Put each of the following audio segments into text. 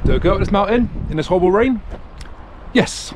Do I go up this mountain in this horrible rain? Yes.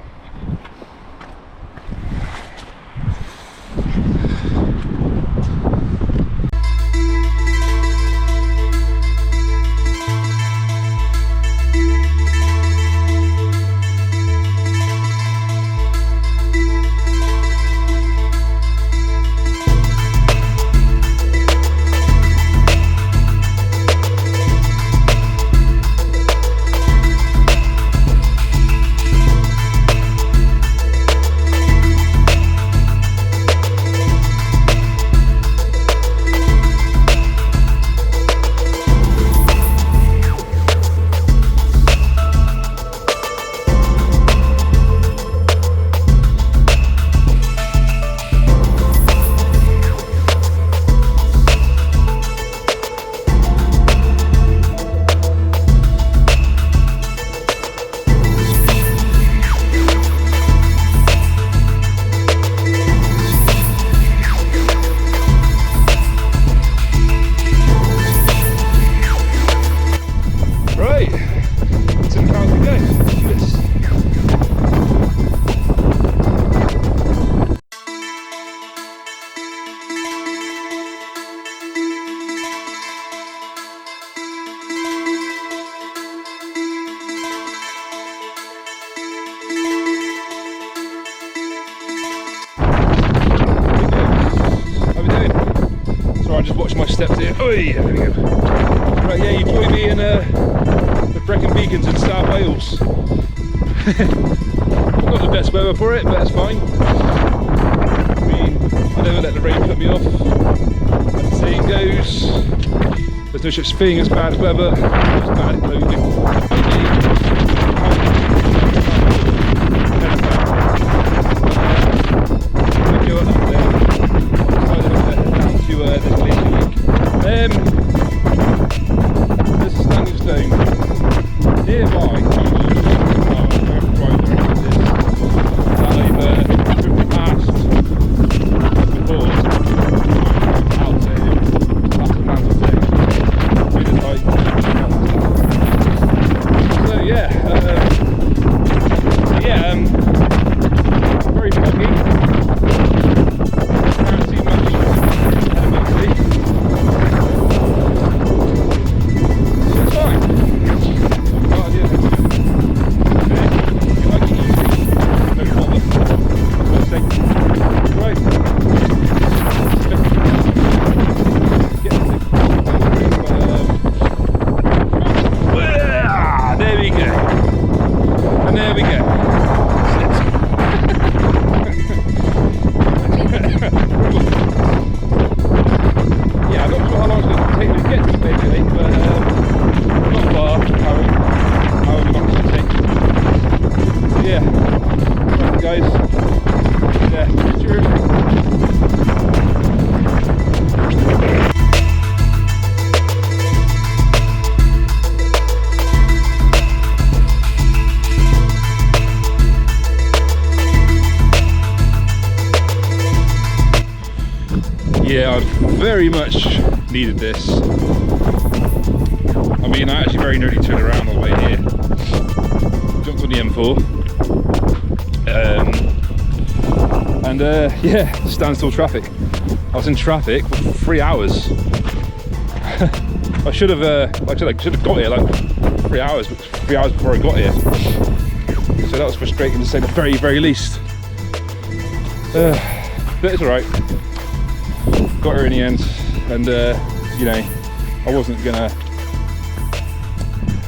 I just watched my steps here. Oh yeah, there we go. Right, yeah, you join me in the Brecon Beacons in South Wales. Not the best weather for it, but that's fine. I mean, I never let the rain put me off. As the saying goes, there's no such thing as bad weather, just bad clothing. There's a standing stone nearby. That I've driven past before. Out to that's the man's thing. Really tight. So yeah, very foggy. Can't see much elementally. Yeah, I very much needed this. I mean, I actually very nearly turned around on the way here. Jumped on the M4. Yeah, standstill traffic. I was in traffic for 3 hours. I should have got here like 3 hours before I got here. So that was frustrating to say the very, very least. But it's alright. Got her in the end, and you know, I wasn't gonna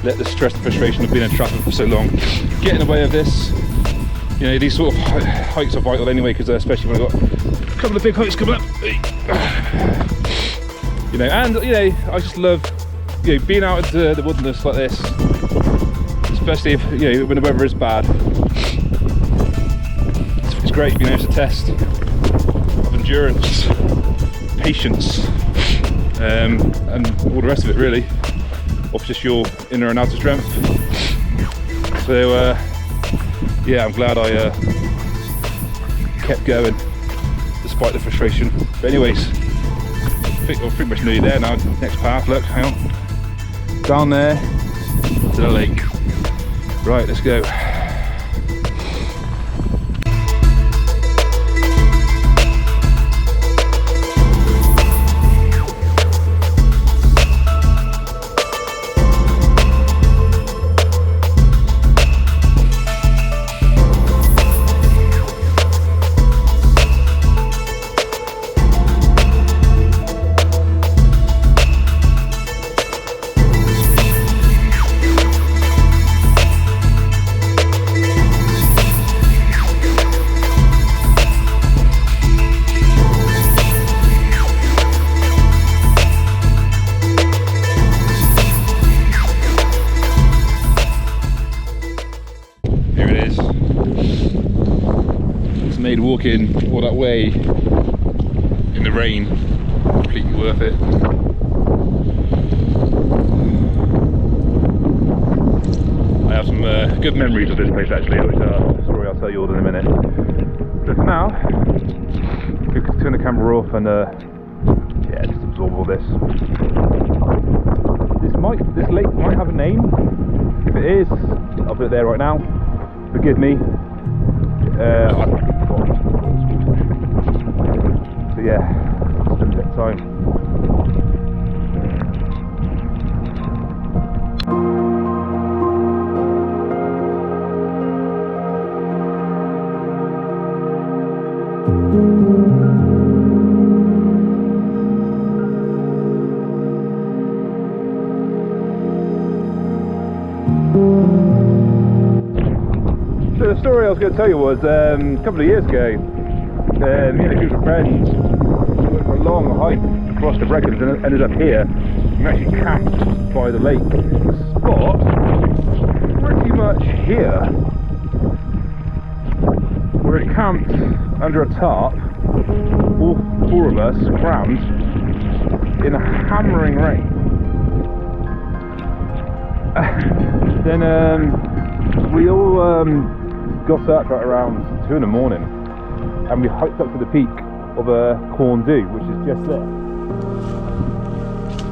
let the stress and frustration of being in traffic for so long get in the way of this. You know, these sort of hikes are vital anyway, because especially when I've got a couple of big hikes coming up. You know, and you know, I just love, you know, being out into the wilderness like this, especially if, you know, when the weather is bad. It's great, you know, it's a test of endurance, patience, and all the rest of it really, of just your inner and outer strength. So yeah, I'm glad I kept going despite the frustration. But anyways, I think we're pretty much nearly there now. Next path, look, hang on, down there to the lake. Right, let's go. Made walking all that way in the rain completely worth it. I have some good memories of this place actually, which a story I'll tell you all in a minute. But for now, we can turn the camera off and yeah, just absorb all this. This lake might have a name. If it is, I'll put it there right now. Forgive me. I fucking forgot. So yeah, spend a bit of time. So the story I was going to tell you was a couple of years ago, me and a group of friends went for a long hike across the Brecons and ended up here. We actually camped by the lake. The spot pretty much here. We're camped under a tarp, all four of us crammed in a hammering rain. Then we all got up at around 2 in the morning and we hiked up to the peak of Corn Du, which is just there.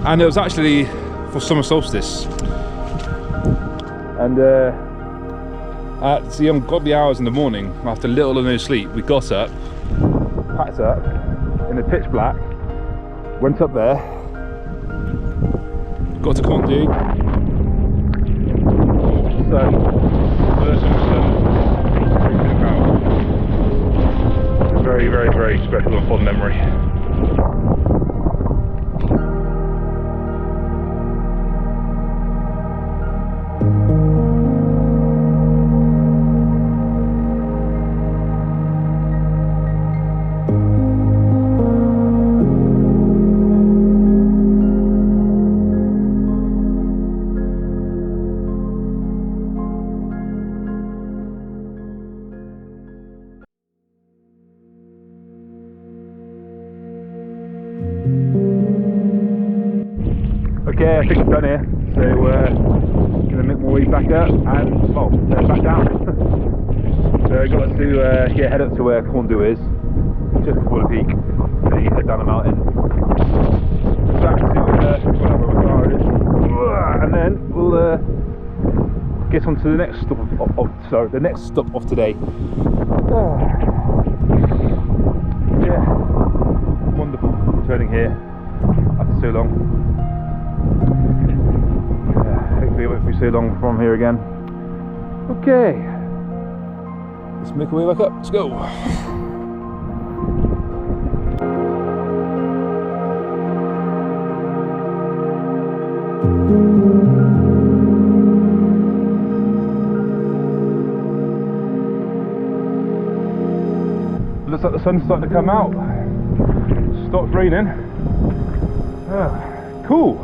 And it was actually for summer solstice. And at the ungodly hours in the morning, after little or no sleep, we got up, packed up in the pitch black, went up there, got to Corn Du. Sun, version of sun, very, very, very special and fond memory. Okay, I think I'm done here, so gonna make my way back up and well, back down. So I got to head up to where Corn Du is, just before the peak. Then you head down the mountain, back to wherever my car is, and then we'll get on to the next stop the next stop of today. Yeah, wonderful returning here after so long. Hopefully it won't be so long from here again. Okay, let's make our way back up. Let's go. Looks like the sun's starting to come out. Stopped raining. Cool.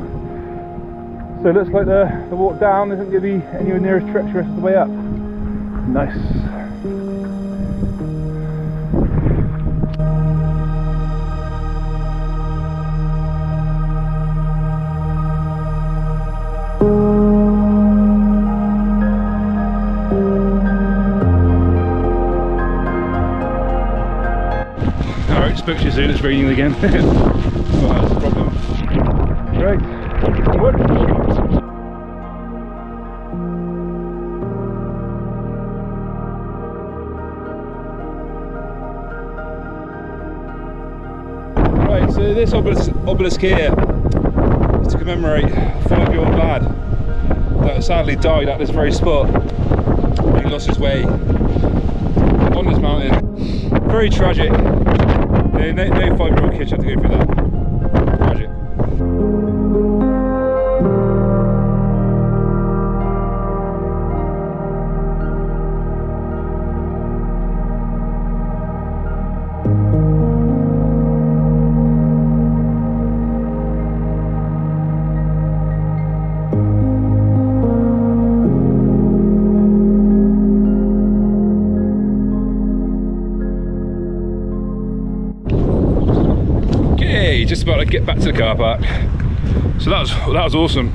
So it looks like the walk down isn't going to be anywhere near as treacherous as the way up. Nice. Alright, spoke to you soon, it's raining again. Well, that's a problem. Right, onward. So this obelisk here is to commemorate a 5-year-old lad that sadly died at this very spot when he lost his way on this mountain. Very tragic. No 5-year-old kid should have to go through that. Tragic. Just about to get back to the car park. So that was awesome.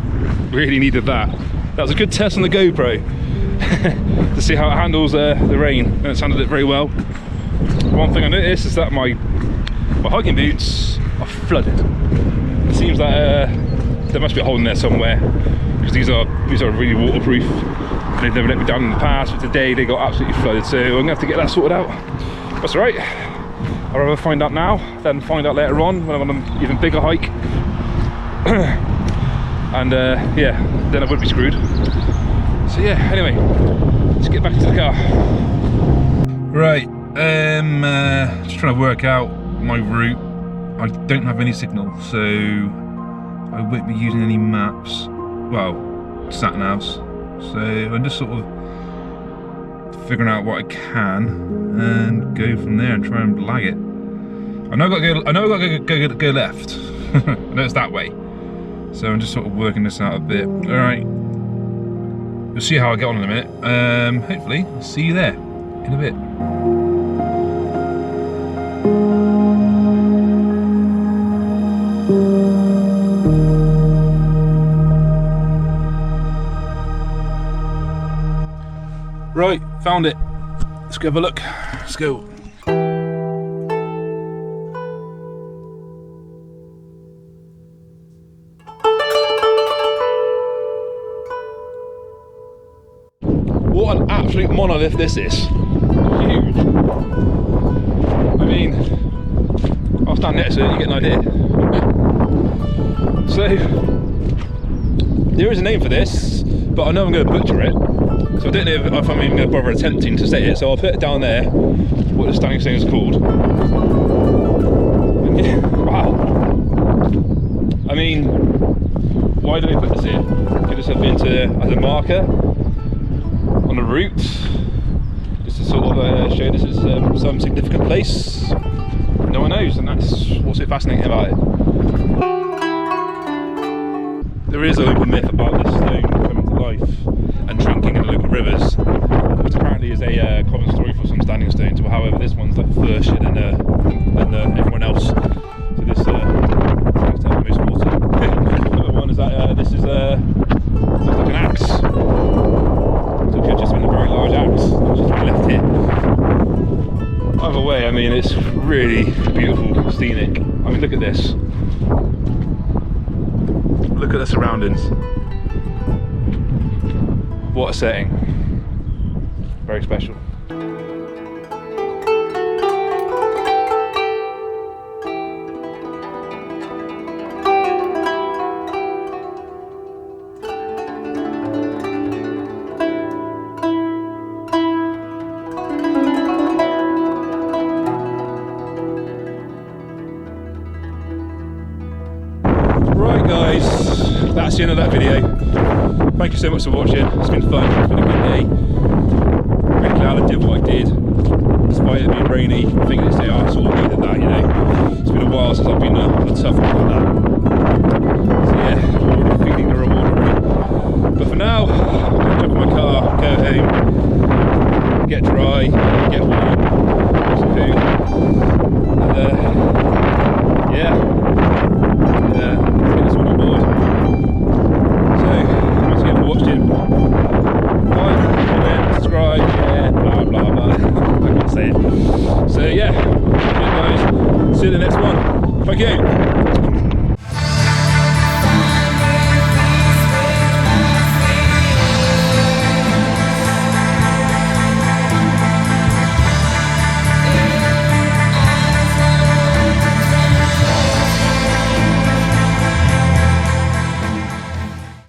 Really needed that. That was a good test on the GoPro to see how it handles the rain, and it's handled it very well. One thing I noticed is that my hiking boots are flooded. It seems that there must be a hole in there somewhere, because these are really waterproof. They've never let me down in the past, but today they got absolutely flooded. So I'm gonna have to get that sorted out. That's all right. I'd rather find out now than find out later on when I'm on an even bigger hike. And yeah, then I would be screwed. So yeah, anyway, let's get back to the car. Right, just trying to work out my route. I don't have any signal, so I won't be using any maps. Well, sat navs. So I'm just sort of figuring out what I can and go from there and try and lag it. I know I got to go left. I know it's that way. So I'm just sort of working this out a bit. Alright. We'll see how I get on in a minute. Hopefully, I'll see you there in a bit. Right, found it. Let's go have a look. Let's go. What an absolute monolith this is. Huge. I mean, I'll stand next to it, you get an idea. So, there is a name for this, but I know I'm going to butcher it. So I don't know if I'm even going to bother attempting to say it, so I'll put it down there, what the standing stone is called. And yeah, wow. I mean, why do they put this here? Could this have been as a marker on the route, just to sort of show this is some significant place? No one knows, and that's what's so fascinating about it. There is a local myth about this stone coming to life and drinking in the local rivers, which apparently is a common story for some standing stones. But however, this one's like thirsty than everyone else. So this seems to have the most water. Another one is that this is looks like an axe. So it could just have been a very large axe that's just been left here. Either way, I mean, it's really beautiful, scenic. I mean, look at this. Look at the surroundings. What a setting. Very special. Right guys, that's the end of that video. Thank you so much for watching. It's been fun, it's been a good day. Really glad I did what I did, despite it being rainy. I think this day I sort of needed that, you know. It's been a while since I've been on a tough one like that. So yeah, I'm already feeling the reward already. But for now, I'm going to jump in my car, go home, get dry, get warm, have some food, and yeah. Let's get this one on board. So, once again for watching, like, comment, subscribe, share, blah blah blah. I can't say it. So yeah, guys, see you in the next one. Thank you.